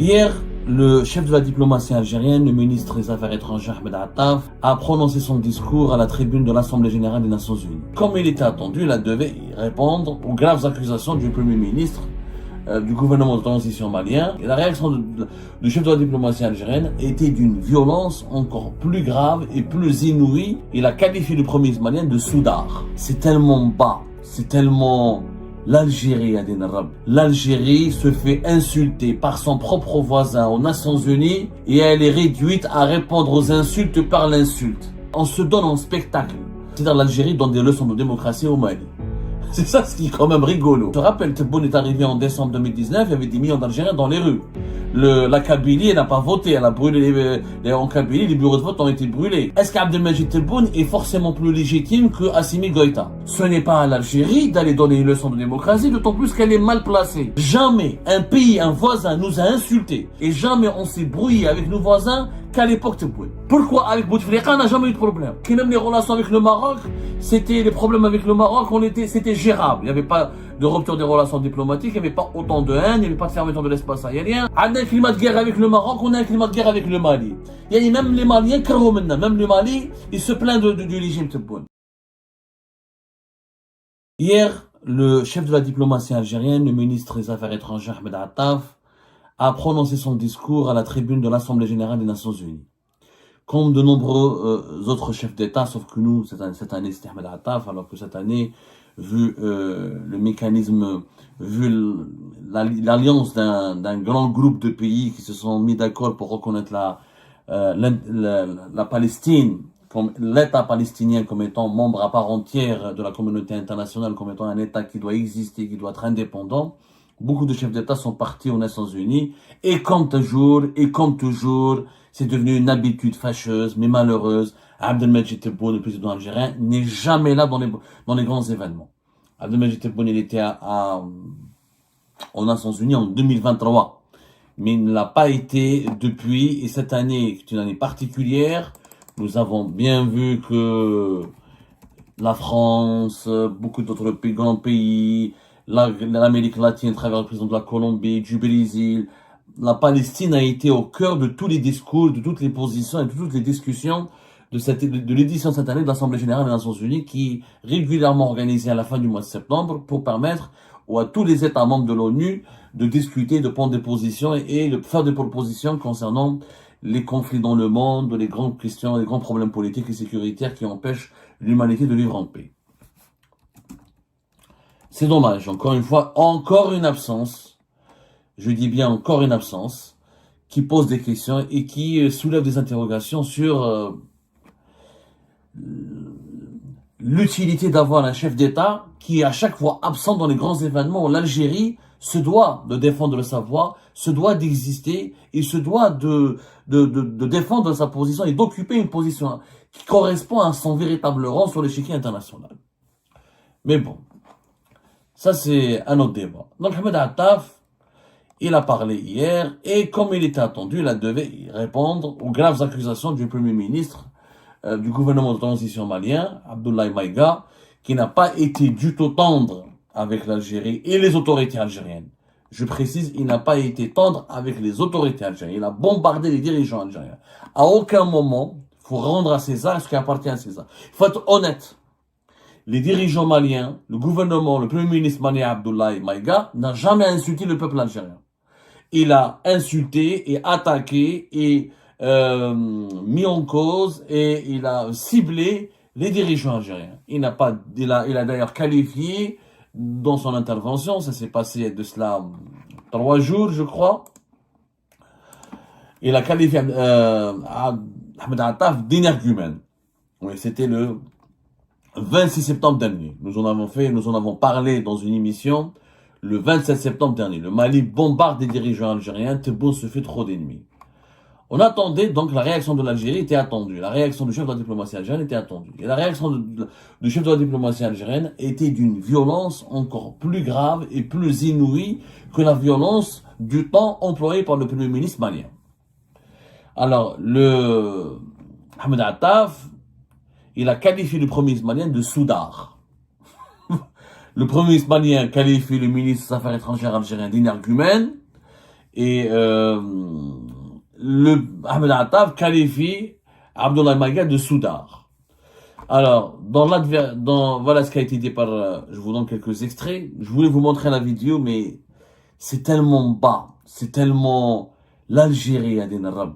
Hier, le chef de la diplomatie algérienne, le ministre des Affaires étrangères Ahmed Attaf, a prononcé son discours à la tribune de l'Assemblée générale des Nations Unies. Comme il était attendu, il devait répondre aux graves accusations du Premier ministre du gouvernement de transition malien. Et la réaction du chef de la diplomatie algérienne était d'une violence encore plus grave et plus inouïe. Il a qualifié le Premier ministre malien de soudard. C'est tellement bas, c'est tellement... L'Algérie se fait insulter par son propre voisin aux Nations Unies et elle est réduite à répondre aux insultes par l'insulte. On se donne en spectacle. C'est-à-dire l'Algérie donne des leçons de démocratie au Mali. C'est ça ce qui est quand même rigolo. Je te rappelle, Tebboune est arrivé en décembre 2019, il y avait des millions d'Algériens dans les rues. La Kabylie, elle n'a pas voté, elle a brûlé en Kabylie, les bureaux de vote ont été brûlés. Est-ce qu'Abdelmajid Tebboune est forcément plus légitime que Assimi Goïta? Ce n'est pas à l'Algérie d'aller donner une leçon de démocratie, d'autant plus qu'elle est mal placée. Jamais un pays, un voisin nous a insultés et jamais on s'est brouillé avec nos voisins qu'à l'époque Tebboune. Pourquoi avec Bouteflika on n'a jamais eu de problème? Que même les relations avec le Maroc, c'était les problèmes avec le Maroc, c'était gérable. Il n'y avait pas de rupture des relations diplomatiques, il n'y avait pas autant de haine, il n'y avait pas de fermeture de l'espace aérien. On a un climat de guerre avec le Maroc, on a un climat de guerre avec le Mali. Il y a même les Maliens, même le Mali, il se plaint du régime Tebboune. Hier, le chef de la diplomatie algérienne, le ministre des Affaires étrangères Ahmed Attaf, a prononcé son discours à la tribune de l'Assemblée générale des Nations Unies. Comme de nombreux autres chefs d'État, sauf que nous, cette année, c'était Ahmed Attaf, alors que cette année, vu le mécanisme, vu l'alliance d'un grand groupe de pays qui se sont mis d'accord pour reconnaître la Palestine, comme l'État palestinien comme étant membre à part entière de la communauté internationale, comme étant un État qui doit exister, qui doit être indépendant, beaucoup de chefs d'État sont partis aux Nations Unies, et comme toujours, c'est devenu une habitude fâcheuse, mais malheureuse. Abdelmajid Tebboune, le président algérien, n'est jamais là dans les grands événements. Abdelmajid Tebboune, il était aux Nations Unies en 2023, mais il ne l'a pas été depuis, et cette année est une année particulière. Nous avons bien vu que la France, beaucoup d'autres grands pays, l'Amérique latine à travers le président de la Colombie, du Brésil, la Palestine a été au cœur de tous les discours, de toutes les positions et de toutes les discussions de l'édition cette année de l'Assemblée générale des Nations Unies qui est régulièrement organisée à la fin du mois de septembre pour permettre à tous les États membres de l'ONU de discuter, de prendre des positions et de faire des propositions concernant les conflits dans le monde, les grandes questions, les grands problèmes politiques et sécuritaires qui empêchent l'humanité de vivre en paix. C'est dommage, encore une fois, encore une absence, je dis bien encore une absence, qui pose des questions et qui soulève des interrogations sur l'utilité d'avoir un chef d'État qui est à chaque fois absent dans les grands événements où l'Algérie se doit de défendre sa voix, se doit d'exister et se doit de défendre sa position et d'occuper une position qui correspond à son véritable rang sur l'échiquier international. Mais bon, ça c'est un autre débat. Donc Ahmed Attaf, il a parlé hier et comme il était attendu, il devait répondre aux graves accusations du Premier ministre du gouvernement de transition malien, Abdoulaye Maïga, qui n'a pas été du tout tendre avec l'Algérie et les autorités algériennes. Je précise, il n'a pas été tendre avec les autorités algériennes. Il a bombardé les dirigeants algériens. À aucun moment, il faut rendre à César ce qui appartient à César. Il faut être honnête. Les dirigeants maliens, le gouvernement, le Premier ministre malien Abdoulaye Maïga n'a jamais insulté le peuple algérien. Il a insulté et attaqué et mis en cause et il a ciblé les dirigeants algériens. Il a d'ailleurs qualifié dans son intervention, ça s'est passé de cela 3 jours, je crois. Il a qualifié Ahmed Attaf d'énergumène. Oui, c'était le 26 septembre dernier. Nous en avons parlé dans une émission le 27 septembre dernier. Le Mali bombarde des dirigeants algériens. Tebboune se fait trop d'ennemis. On attendait, donc la réaction de l'Algérie était attendue. La réaction du chef de la diplomatie algérienne était attendue. Et la réaction du chef de la diplomatie algérienne était d'une violence encore plus grave et plus inouïe que la violence du temps employé par le Premier ministre malien. Alors, Ahmed Attaf, il a qualifié le Premier ministre malien de soudard. Le Premier ministre malien qualifie le ministre des Affaires étrangères algérien d'énergumène. Et Ahmed Attaf qualifie Abdoulaye Maïga de soudard. Alors, voilà ce qui a été dit par... je vous donne quelques extraits. Je voulais vous montrer la vidéo, mais c'est tellement bas. C'est tellement... L'Algérie, Adine Rab,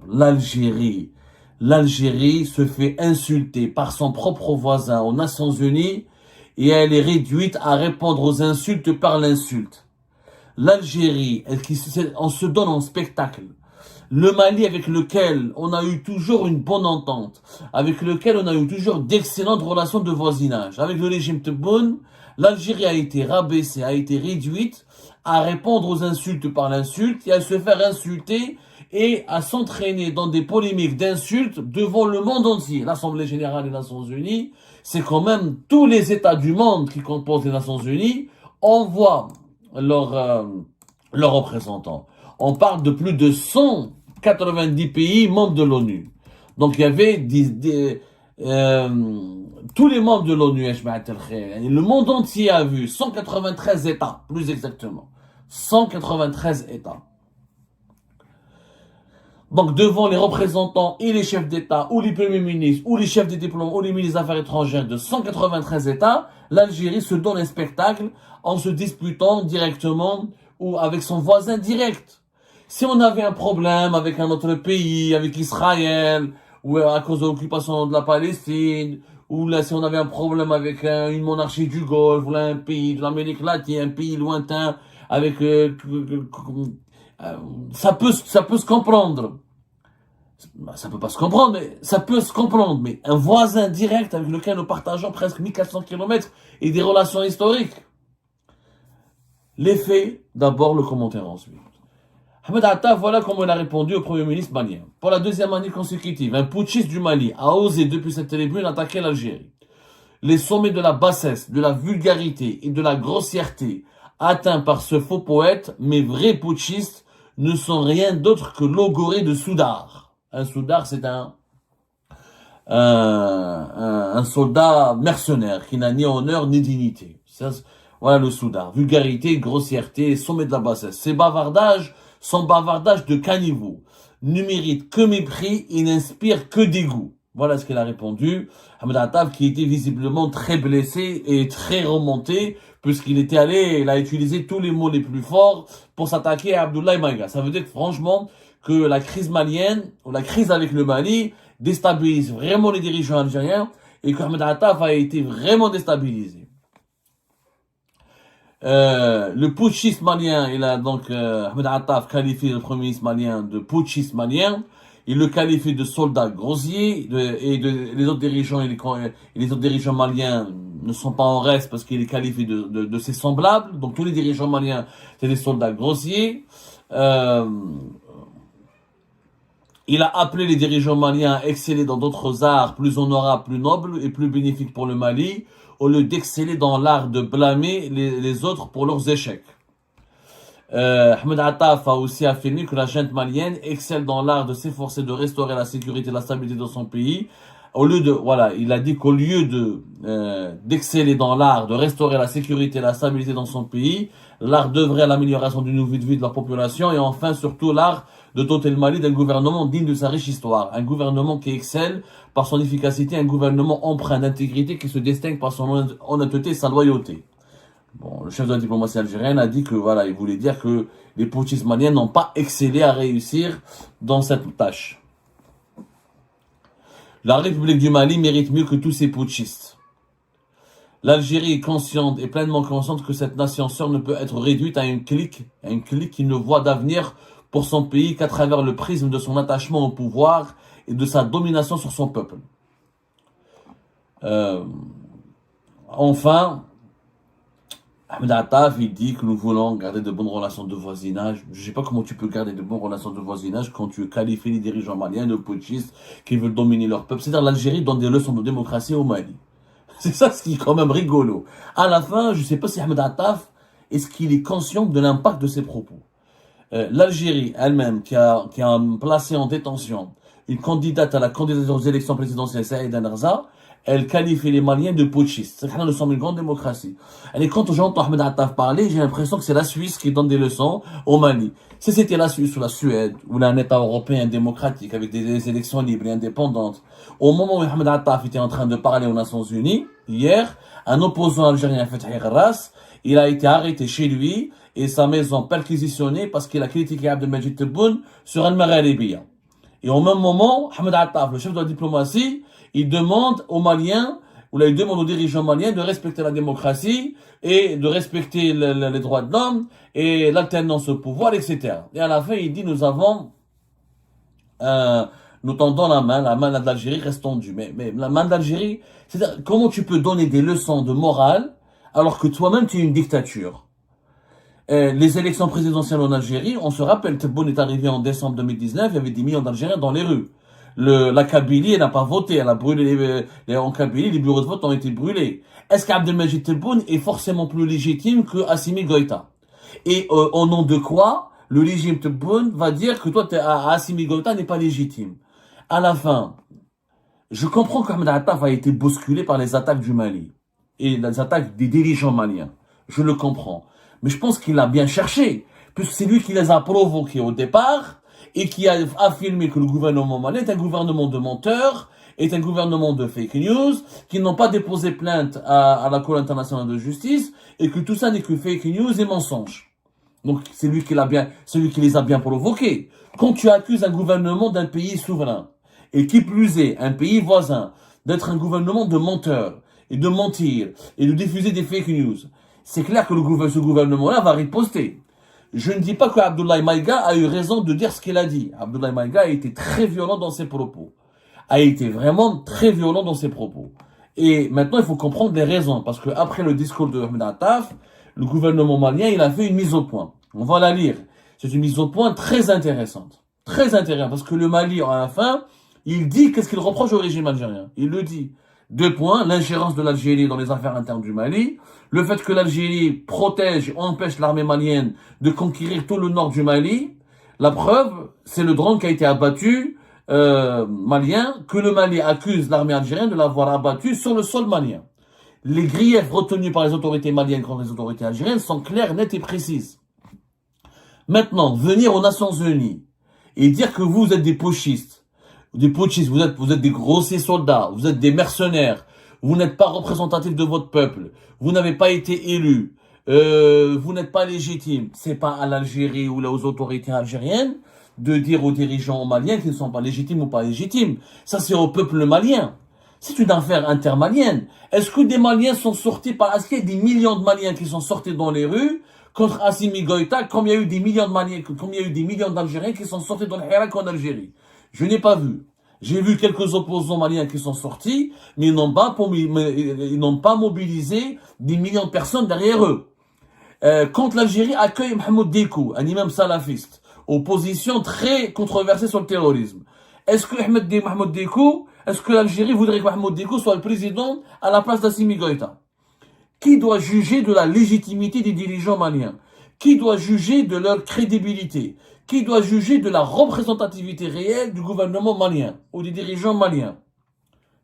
l'Algérie se fait insulter par son propre voisin aux Nations Unies et elle est réduite à répondre aux insultes par l'insulte. L'Algérie, on se donne en spectacle. Le Mali avec lequel on a eu toujours une bonne entente, avec lequel on a eu toujours d'excellentes relations de voisinage. Avec le régime Tebboune, l'Algérie a été rabaissée, a été réduite à répondre aux insultes par l'insulte et à se faire insulter et à s'entraîner dans des polémiques d'insultes devant le monde entier. L'Assemblée Générale des Nations Unies, c'est quand même tous les États du monde qui composent les Nations Unies envoient leurs représentants. On parle de plus de 190 pays membres de l'ONU. Donc il y avait tous les membres de l'ONU, le monde entier a vu 193 États, plus exactement. 193 États. Donc devant les représentants et les chefs d'État, ou les premiers ministres, ou les chefs des diplomates, ou les ministres des Affaires étrangères de 193 États, l'Algérie se donne un spectacle en se disputant directement ou avec son voisin direct. Si on avait un problème avec un autre pays, avec Israël, ou à cause de l'occupation de la Palestine, ou là si on avait un problème avec une monarchie du Golfe, ou là un pays de l'Amérique latine, un pays lointain, avec ça peut se comprendre. Ça peut pas se comprendre, mais ça peut se comprendre. Mais un voisin direct avec lequel nous partageons presque 1400 km et des relations historiques. Les faits, d'abord le commentaire ensuite. Ahmed Attaf, voilà comment il a répondu au Premier ministre malien. Pour la deuxième année consécutive, un putschiste du Mali a osé depuis cette tribune attaquer l'Algérie. Les sommets de la bassesse, de la vulgarité et de la grossièreté atteints par ce faux poète, mes vrais putschistes, ne sont rien d'autre que logorés de soudards. Un soudard, c'est un soldat mercenaire qui n'a ni honneur ni dignité. Voilà le soudard. Vulgarité, grossièreté, sommet de la bassesse. Ces bavardages sont bavardages de caniveau. Ne méritent que mépris et n'inspirent que dégoût. Voilà ce qu'il a répondu. Ahmed Attaf, qui était visiblement très blessé et très remonté, puisqu'il était allé, il a utilisé tous les mots les plus forts pour s'attaquer à Abdoulaye Maïga. Ça veut dire que, franchement, que la crise malienne, ou la crise avec le Mali, déstabilise vraiment les dirigeants algériens, et qu'Ahmed Attaf a été vraiment déstabilisé. Le putschiste malien, il a donc, Ahmed Attaf qualifié le premier ministre malien de putschiste malien. Il le qualifie de soldat grossier les autres dirigeants les autres dirigeants maliens ne sont pas en reste parce qu'il est qualifié de ses semblables. Donc tous les dirigeants maliens, c'est des soldats grossiers. Il a appelé les dirigeants maliens à exceller dans d'autres arts plus honorables, plus nobles et plus bénéfiques pour le Mali, au lieu d'exceller dans l'art de blâmer les autres pour leurs échecs. Ahmed Attaf a aussi affirmé que la junte malienne excelle dans l'art de s'efforcer de restaurer la sécurité et la stabilité dans son pays. Il a dit qu'au lieu d'exceller dans l'art de restaurer la sécurité et la stabilité dans son pays, l'art d'œuvrer à l'amélioration du niveau de vie de la population et enfin surtout l'art de doter le Mali d'un gouvernement digne de sa riche histoire. Un gouvernement qui excelle par son efficacité, un gouvernement empreint d'intégrité qui se distingue par son honnêteté et sa loyauté. Bon, le chef de la diplomatie algérienne a dit que il voulait dire que les putschistes maliens n'ont pas excellé à réussir dans cette tâche. La République du Mali mérite mieux que tous ces putschistes. L'Algérie est consciente et pleinement consciente que cette nation sœur ne peut être réduite à une clique qui ne voit d'avenir pour son pays qu'à travers le prisme de son attachement au pouvoir et de sa domination sur son peuple. Enfin, Ahmed Attaf, il dit que nous voulons garder de bonnes relations de voisinage. Je ne sais pas comment tu peux garder de bonnes relations de voisinage quand tu qualifies les dirigeants maliens de putschistes qui veulent dominer leur peuple. C'est-à-dire l'Algérie donne des leçons de démocratie au Mali. C'est ça ce qui est quand même rigolo. À la fin, je ne sais pas si Ahmed Attaf, est-ce qu'il est conscient de l'impact de ses propos. L'Algérie elle-même, qui a placé en détention une candidate à la candidature aux élections présidentielles, Saïd Narza, elle qualifie les Maliens de putschistes. C'est que nous sommes une grande démocratie. Et quand j'entends Ahmed Attaf parler, j'ai l'impression que c'est la Suisse qui donne des leçons au Mali. Si c'était la Suisse ou la Suède, ou un État européen démocratique avec des élections libres et indépendantes, au moment où Ahmed Attaf était en train de parler aux Nations Unies, hier, un opposant algérien, Fethi Gharras, il a été arrêté chez lui et sa maison perquisitionnée parce qu'il a critiqué Abdelmajid Tebboune sur Al-Magharibiya. Et au même moment, Ahmed Attaf, le chef de la diplomatie, il demande aux Maliens, ou là il demande aux dirigeants maliens de respecter la démocratie et de respecter les droits de l'homme et l'alternance au pouvoir, etc. Et à la fin, il dit, nous tendons la main de l'Algérie reste tendue. Mais la main de l'Algérie, c'est-à-dire, comment tu peux donner des leçons de morale alors que toi-même tu es une dictature? Les élections présidentielles en Algérie, on se rappelle, Tebboune est arrivé en décembre 2019, il y avait des millions d'Algériens dans les rues. La Kabylie, elle n'a pas voté, elle a brûlé en Kabylie, les bureaux de vote ont été brûlés. Est-ce qu'Abdelmajid Tebboune est forcément plus légitime que Assimi Goïta? Et au nom de quoi le régime Tebboune va dire que toi, Assimi Goïta n'est pas légitime? À la fin, je comprends qu'Ahmed Attaf a été bousculé par les attaques du Mali et les attaques des dirigeants maliens. Je le comprends. Mais je pense qu'il a bien cherché, puisque c'est lui qui les a provoqués au départ et qui a affirmé que le gouvernement malien est un gouvernement de menteurs, est un gouvernement de fake news, qui n'ont pas déposé plainte à la Cour internationale de justice et que tout ça n'est que fake news et mensonges. Donc c'est lui qui les a bien provoqués. Quand tu accuses un gouvernement d'un pays souverain, et qui plus est, un pays voisin, d'être un gouvernement de menteurs, et de mentir, et de diffuser des fake news, c'est clair que ce gouvernement-là va riposter. Je ne dis pas que Abdoulaye Maïga a eu raison de dire ce qu'il a dit. Abdoulaye Maïga a été très violent dans ses propos. A été vraiment très violent dans ses propos. Et maintenant, il faut comprendre les raisons, parce que après le discours de Ahmed Attaf, le gouvernement malien, il a fait une mise au point. On va la lire. C'est une mise au point très intéressante. Très intéressante, parce que le Mali, à la fin, il dit qu'est-ce qu'il reproche au régime algérien. Il le dit. 2 points, l'ingérence de l'Algérie dans les affaires internes du Mali, le fait que l'Algérie protège, empêche l'armée malienne de conquérir tout le nord du Mali. La preuve, c'est le drone qui a été abattu, malien, que le Mali accuse l'armée algérienne de l'avoir abattu sur le sol malien. Les griefs retenus par les autorités maliennes contre les autorités algériennes sont clairs, nets et précises. Maintenant, venir aux Nations Unies et dire que vous êtes des putschistes, vous êtes des grossiers soldats, vous êtes des mercenaires, vous n'êtes pas représentatifs de votre peuple, vous n'avez pas été élus, vous n'êtes pas légitime. C'est pas à l'Algérie ou aux autorités algériennes de dire aux dirigeants maliens qu'ils ne sont pas légitimes ou pas légitimes. Ça, c'est au peuple malien. C'est une affaire intermalienne. Est-ce que des Maliens sont sortis est-ce qu'il y a des millions de Maliens qui sont sortis dans les rues contre Assimi Goïta, comme il y a eu des millions de Maliens, comme il y a eu des millions d'Algériens qui sont sortis dans le Hirak en Algérie? Je n'ai pas vu. J'ai vu quelques opposants maliens qui sont sortis, mais ils n'ont pas mobilisé des millions de personnes derrière eux. Quand l'Algérie accueille Mahmoud Dekou, un imam salafiste, opposition très controversée sur le terrorisme, est-ce que Mahmoud Dekou, est-ce que l'Algérie voudrait que Mahmoud Dekou soit le président à la place d'Assimi Goïta? Qui doit juger de la légitimité des dirigeants maliens? Qui doit juger de leur crédibilité? Qui doit juger de la représentativité réelle du gouvernement malien ou des dirigeants maliens?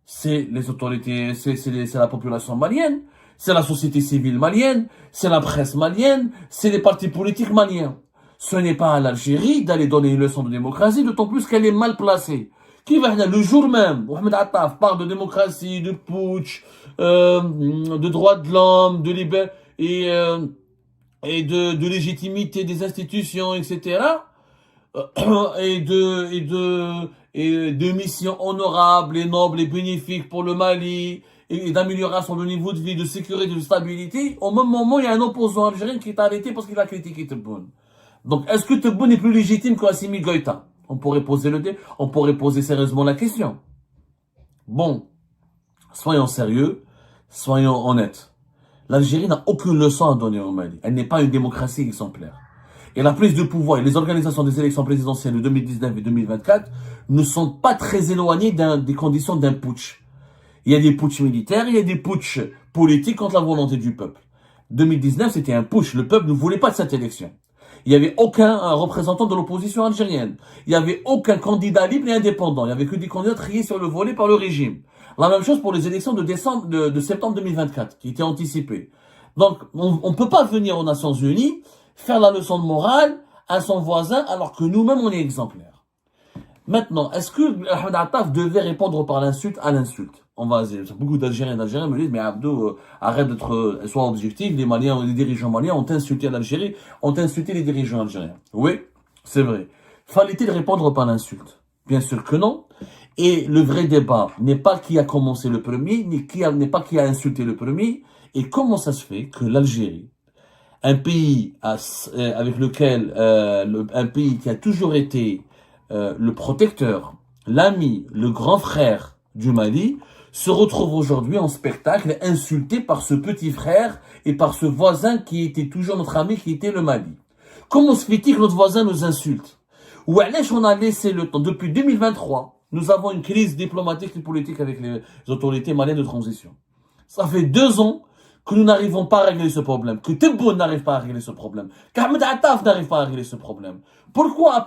C'est les autorités, c'est la population malienne, c'est la société civile malienne, c'est la presse malienne, c'est les partis politiques maliens. Ce n'est pas à l'Algérie d'aller donner une leçon de démocratie, d'autant plus qu'elle est mal placée. Qui va le jour même, Mohamed Attaf parle de démocratie, de putsch, de droits de l'homme, de liberté et de légitimité des institutions, etc. et de missions honorables et nobles et bénéfiques pour le Mali, et d'amélioration du niveau de vie, de sécurité, de stabilité. Au même moment, il y a un opposant algérien qui est arrêté parce qu'il a critiqué Tebboune. Donc, est-ce que Tebboune est plus légitime qu'Assimi Goïta? On pourrait poser sérieusement la question. Bon, soyons sérieux, soyons honnêtes. L'Algérie n'a aucune leçon à donner au Mali. Elle n'est pas une démocratie exemplaire. Et la prise de pouvoir et les organisations des élections présidentielles de 2019 et 2024 ne sont pas très éloignées des conditions d'un putsch. Il y a des putschs militaires, il y a des putschs politiques contre la volonté du peuple. 2019, c'était un putsch. Le peuple ne voulait pas de cette élection. Il n'y avait aucun représentant de l'opposition algérienne. Il n'y avait aucun candidat libre et indépendant. Il n'y avait que des candidats triés sur le volet par le régime. La même chose pour les élections de septembre 2024, qui étaient anticipées. Donc, on ne peut pas venir aux Nations Unies faire la leçon de morale à son voisin alors que nous-mêmes, on est exemplaires. Maintenant, est-ce que Ahmed Attaf devait répondre par l'insulte à l'insulte? On va dire, beaucoup d'Algériens me disent, mais Abdou, arrête d'être, sois objectif, les dirigeants maliens ont insulté l'Algérie, ont insulté les dirigeants algériens. Oui, c'est vrai. Fallait-il répondre par l'insulte? Bien sûr que non. Et le vrai débat n'est pas qui a commencé le premier, n'est pas qui a insulté le premier. Et comment ça se fait que l'Algérie, un pays avec lequel, un pays qui a toujours été le protecteur, l'ami, le grand frère du Mali, se retrouve aujourd'hui en spectacle insulté par ce petit frère et par ce voisin qui était toujours notre ami, qui était le Mali. Comment se fait-il que notre voisin nous insulte? Ou est-ce qu'on a laissé le temps? Depuis 2023, nous avons une crise diplomatique et politique avec les autorités maliennes de transition. Ça fait 2 ans que nous n'arrivons pas à régler ce problème, que Tebboune n'arrive pas à régler ce problème, qu'Ahmed Attaf n'arrive pas à régler ce problème. Pourquoi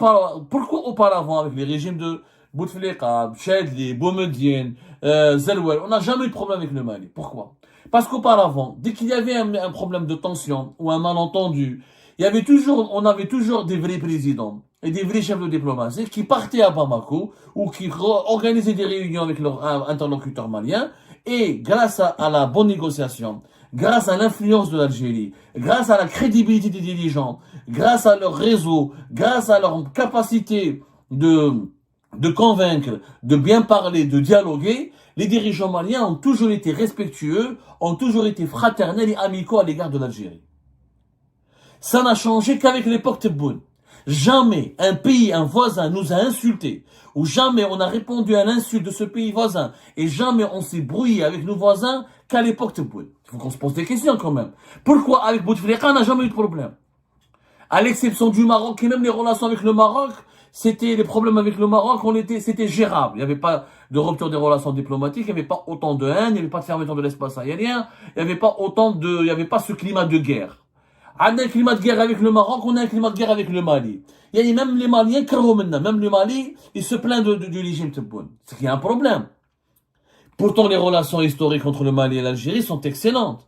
auparavant, avec les régimes de Bouteflika, Chedli, Boumediene, Zelwel, on n'a jamais eu de problème avec le Mali? Pourquoi? Parce qu'auparavant, dès qu'il y avait un problème de tension ou un malentendu, on avait toujours des vrais présidents et des vrais chefs de diplomatie qui partaient à Bamako ou qui organisaient des réunions avec leurs interlocuteurs maliens et grâce à la bonne négociation, grâce à l'influence de l'Algérie, grâce à la crédibilité des dirigeants, grâce à leur réseau, grâce à leur capacité de convaincre, de bien parler, de dialoguer, les dirigeants maliens ont toujours été respectueux, ont toujours été fraternels et amicaux à l'égard de l'Algérie. Ça n'a changé qu'avec l'époque Tebboune. Jamais un pays, un voisin nous a insultés, ou jamais on a répondu à l'insulte de ce pays voisin, et jamais on s'est brouillé avec nos voisins qu'à l'époque Tebboune. Il faut qu'on se pose des questions quand même. Pourquoi avec Bouteflika on n'a jamais eu de problème? À l'exception du Maroc, et même les relations avec le Maroc, les problèmes avec le Maroc, c'était gérable. Il n'y avait pas de rupture des relations diplomatiques, il n'y avait pas autant de haine, il n'y avait pas de fermeture de l'espace aérien, il n'y avait pas ce climat de guerre. On a un climat de guerre avec le Maroc, on a un climat de guerre avec le Mali. Et même les Maliens, même le Mali, il se plaint du régime Tebboune. C'est qu'il y a un problème. Pourtant, les relations historiques entre le Mali et l'Algérie sont excellentes.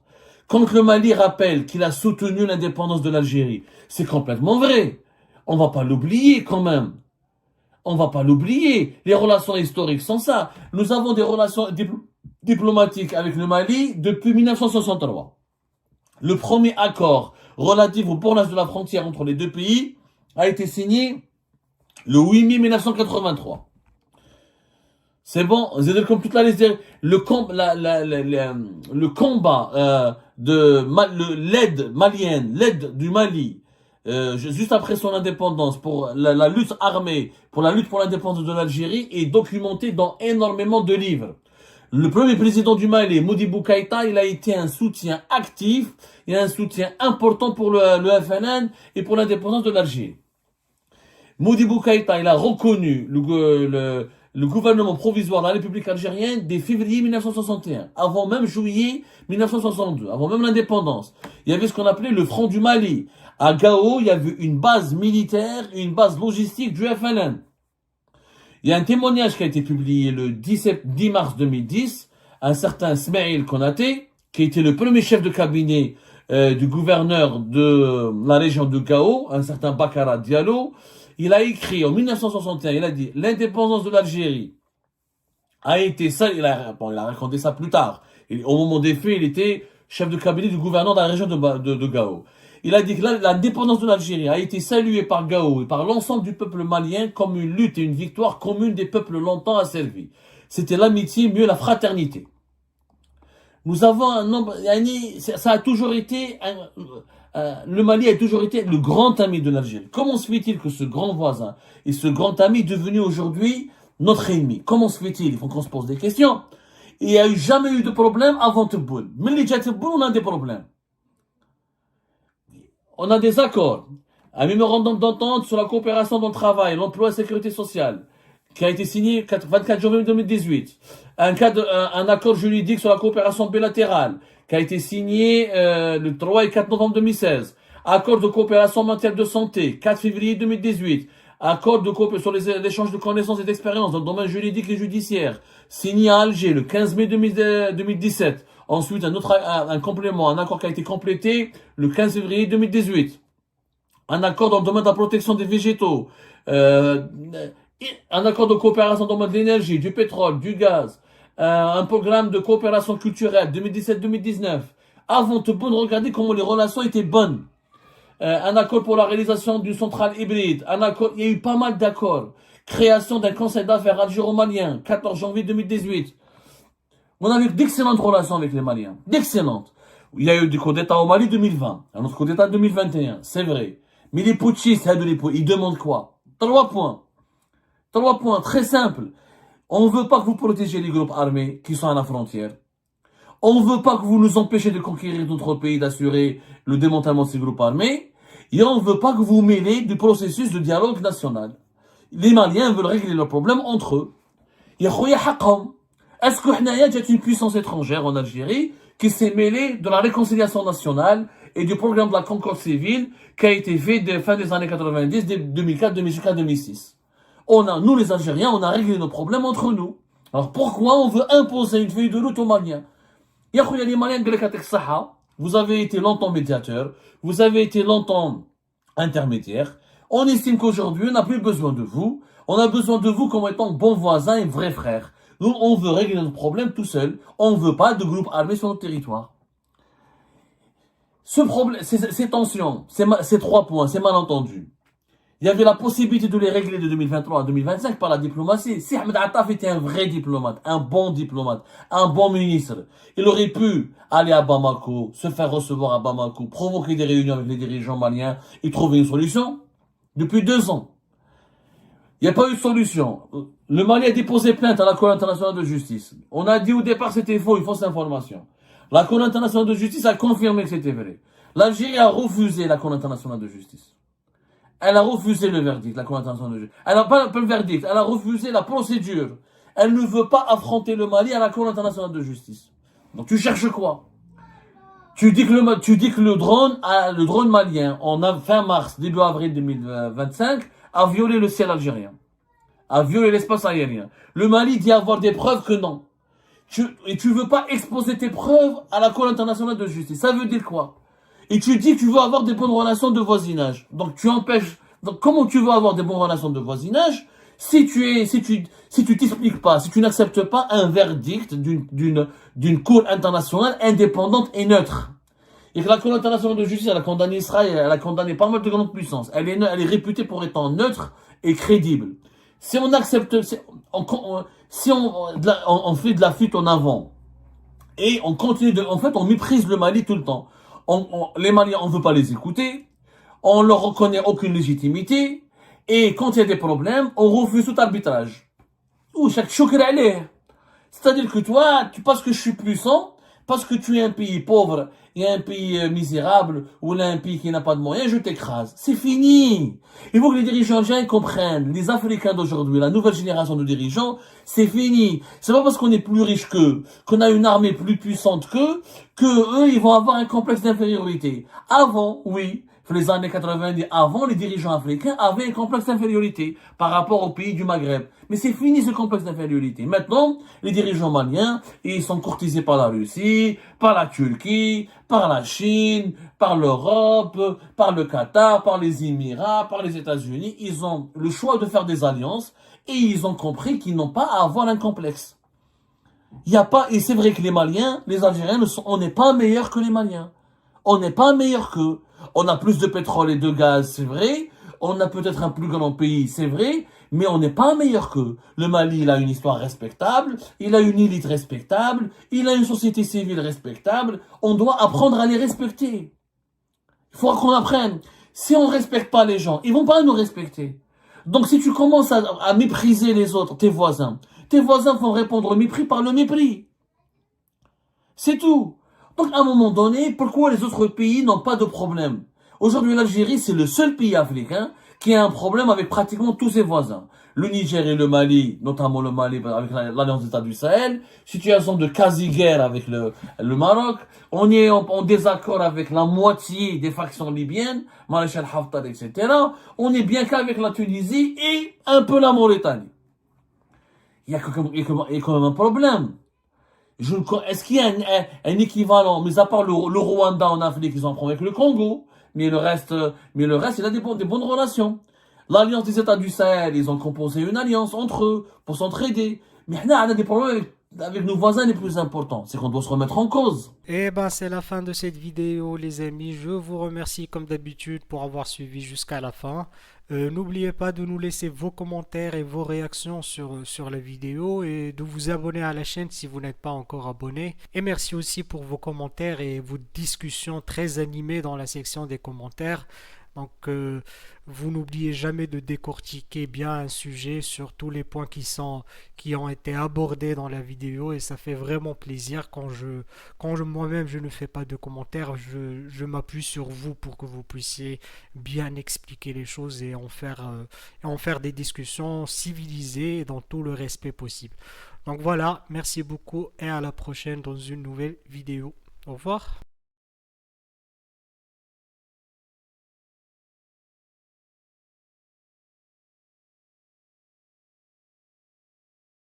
Quand le Mali rappelle qu'il a soutenu l'indépendance de l'Algérie, c'est complètement vrai. On va pas l'oublier quand même. On va pas l'oublier. Les relations historiques sont ça. Nous avons des relations diplomatiques avec le Mali depuis 1963. Le premier accord relatif au bornage de la frontière entre les deux pays a été signé le 8 mai 1983. C'est bon, comme toute la liste, le combat l'aide malienne, l'aide du Mali, juste après son indépendance pour la lutte armée, pour la lutte pour l'indépendance de l'Algérie, est documenté dans énormément de livres. Le premier président du Mali, Modibo Keïta, il a été un soutien actif et un soutien important pour le FLN et pour l'indépendance de l'Algérie. Modibo Keïta, il a reconnu le gouvernement provisoire de la République algérienne dès février 1961, avant même juillet 1962, avant même l'indépendance. Il y avait ce qu'on appelait le Front du Mali. À Gao, il y avait une base militaire et une base logistique du FLN. Il y a un témoignage qui a été publié le 10 mars 2010, un certain Smaïl Konaté, qui était le premier chef de cabinet du gouverneur de la région de Gao, un certain Bakara Diallo. Il a écrit en 1961, il a dit « L'indépendance de l'Algérie a été ça », il a raconté ça plus tard. Au moment des faits, il était chef de cabinet du gouverneur de la région de Gao. Il a dit que l'indépendance de l'Algérie a été saluée par Gao et par l'ensemble du peuple malien comme une lutte et une victoire commune des peuples longtemps asservis. C'était l'amitié, mieux la fraternité. Nous avons un nombre, ça a toujours été, le Mali a toujours été le grand ami de l'Algérie. Comment se fait-il que ce grand voisin et ce grand ami est devenu aujourd'hui notre ennemi? Comment se fait-il? Il faut qu'on se pose des questions. Il n'y a jamais eu de problème avant Tebboune. Mais les Tebboune, on a des problèmes. On a des accords. Un mémorandum d'entente sur la coopération dans le travail, l'emploi et la sécurité sociale, qui a été signé 24 janvier 2018. Un accord juridique sur la coopération bilatérale, qui a été signé le 3 et 4 novembre 2016. Accord de coopération en matière de santé, 4 février 2018. accord de sur l'échange de connaissances et d'expériences dans le domaine juridique et judiciaire, signé à Alger le 15 mai 2017. Ensuite, un complément, un accord qui a été complété le 15 février 2018. Un accord dans le domaine de la protection des végétaux, un accord de coopération dans le domaine de l'énergie, du pétrole, du gaz, un programme de coopération culturelle 2017-2019. Avant tout bon, regardez comment les relations étaient bonnes. Un accord pour la réalisation d'une centrale hybride, un accord, il y a eu pas mal d'accords. Création d'un conseil d'affaires algéro-malien, 14 janvier 2018. On a eu d'excellentes relations avec les Maliens, d'excellentes. Il y a eu des coups d'État au Mali 2020, un autre coup d'État 2021, c'est vrai. Mais les putschistes, ils demandent quoi? 3 points. 3 points, très simples. On ne veut pas que vous protégiez les groupes armés qui sont à la frontière. On ne veut pas que vous nous empêchiez de conquérir d'autres pays, d'assurer le démantèlement de ces groupes armés. Et on ne veut pas que vous mêlez du processus de dialogue national. Les Maliens veulent régler leurs problèmes entre eux. Est-ce que Hnaya est une puissance étrangère en Algérie qui s'est mêlée de la réconciliation nationale et du programme de la concorde civile qui a été fait de fin des années 90, 2004, 2005, 2006. Nous les Algériens, on a réglé nos problèmes entre nous. Alors pourquoi on veut imposer une feuille de route aux Maliens? Les Maliens, vous avez été longtemps médiateur, vous avez été longtemps intermédiaire. On estime qu'aujourd'hui, on n'a plus besoin de vous. On a besoin de vous comme étant bons voisins et vrais frères. Nous, on veut régler notre problème tout seul. On ne veut pas de groupe armé sur notre territoire. Ce problème, ces tensions, ces 3 points, ces malentendus, il y avait la possibilité de les régler de 2023 à 2025 par la diplomatie. Si Ahmed Attaf était un vrai diplomate, un bon ministre, il aurait pu aller à Bamako, se faire recevoir à Bamako, provoquer des réunions avec les dirigeants maliens et trouver une solution. Depuis 2 ans, il n'y a pas eu de solution. Le Mali a déposé plainte à la Cour internationale de justice. On a dit au départ que c'était faux, une fausse information. La Cour internationale de justice a confirmé que c'était vrai. L'Algérie a refusé la Cour internationale de justice. Elle a refusé le verdict, la Cour internationale de justice. Elle n'a pas le verdict, elle a refusé la procédure. Elle ne veut pas affronter le Mali à la Cour internationale de justice. Donc tu cherches quoi? Tu dis que le drone malien, fin mars, début avril 2025, a violé le ciel algérien. A violé l'espace aérien. Le Mali dit avoir des preuves que non. Et tu veux pas exposer tes preuves à la Cour internationale de justice. Ça veut dire quoi? Et tu dis que tu veux avoir des bonnes relations de voisinage. Donc tu empêches. Donc comment tu veux avoir des bonnes relations de voisinage si tu t'expliques pas, si tu n'acceptes pas un verdict d'une cour internationale indépendante et neutre? Et que la Cour internationale de justice, elle a condamné Israël, elle a condamné pas mal de grandes puissances. Elle est réputée pour être neutre et crédible. Si on accepte, on fait de la fuite en avant et on continue on méprise le Mali tout le temps. Les Maliens, on ne veut pas les écouter, on leur reconnaît aucune légitimité, et quand il y a des problèmes, on refuse tout arbitrage. Ou chaque choukr allez. C'est-à-dire que toi, parce que je suis puissant, parce que tu es un pays pauvre et un pays misérable, ou là un pays qui n'a pas de moyens, je t'écrase. C'est fini. Il faut que les dirigeants algériens comprennent, les Africains d'aujourd'hui, la nouvelle génération de dirigeants, c'est fini. C'est pas parce qu'on est plus riche qu'eux, qu'on a une armée plus puissante qu'eux, que eux, ils vont avoir un complexe d'infériorité. Avant, oui, les années 90, avant, les dirigeants africains avaient un complexe d'infériorité par rapport aux pays du Maghreb. Mais c'est fini ce complexe d'infériorité. Maintenant, les dirigeants maliens, ils sont courtisés par la Russie, par la Turquie, par la Chine, par l'Europe, par le Qatar, par les Émirats, par les États-Unis. Ils ont le choix de faire des alliances et ils ont compris qu'ils n'ont pas à avoir un complexe. Et c'est vrai que les Maliens, les Algériens, on n'est pas meilleurs que les Maliens. On n'est pas meilleurs qu'eux. On a plus de pétrole et de gaz, c'est vrai. On a peut-être un plus grand pays, c'est vrai. Mais on n'est pas meilleur qu'eux. Le Mali, il a une histoire respectable. Il a une élite respectable. Il a une société civile respectable. On doit apprendre à les respecter. Il faudra qu'on apprenne. Si on ne respecte pas les gens, ils vont pas nous respecter. Donc si tu commences à mépriser les autres, tes voisins vont répondre au mépris par le mépris. C'est tout. Donc, à un moment donné, pourquoi les autres pays n'ont pas de problème? Aujourd'hui, l'Algérie, c'est le seul pays africain qui a un problème avec pratiquement tous ses voisins. Le Niger et le Mali, notamment le Mali avec l'Alliance des États du Sahel, situation de quasi-guerre avec le Maroc, on est en désaccord avec la moitié des factions libyennes, Maréchal Haftar, etc. On est bien qu'avec la Tunisie et un peu la Mauritanie. Il y a quand même un problème. Est-ce qu'il y a un équivalent, mis à part le Rwanda en Afrique, ils ont un problème avec le Congo, mais le reste, il a des bonnes relations. L'Alliance des États du Sahel, ils ont composé une alliance entre eux pour s'entraider. Mais on a des problèmes avec nos voisins les plus importants. C'est qu'on doit se remettre en cause. Et ben c'est la fin de cette vidéo les amis. Je vous remercie comme d'habitude pour avoir suivi jusqu'à la fin. N'oubliez pas de nous laisser vos commentaires et vos réactions sur la vidéo et de vous abonner à la chaîne si vous n'êtes pas encore abonné. Et merci aussi pour vos commentaires et vos discussions très animées dans la section des commentaires. Donc, vous n'oubliez jamais de décortiquer bien un sujet sur tous les points qui ont été abordés dans la vidéo et ça fait vraiment plaisir moi-même je ne fais pas de commentaires, je m'appuie sur vous pour que vous puissiez bien expliquer les choses et en faire des discussions civilisées et dans tout le respect possible. Donc voilà, merci beaucoup et à la prochaine dans une nouvelle vidéo. Au revoir.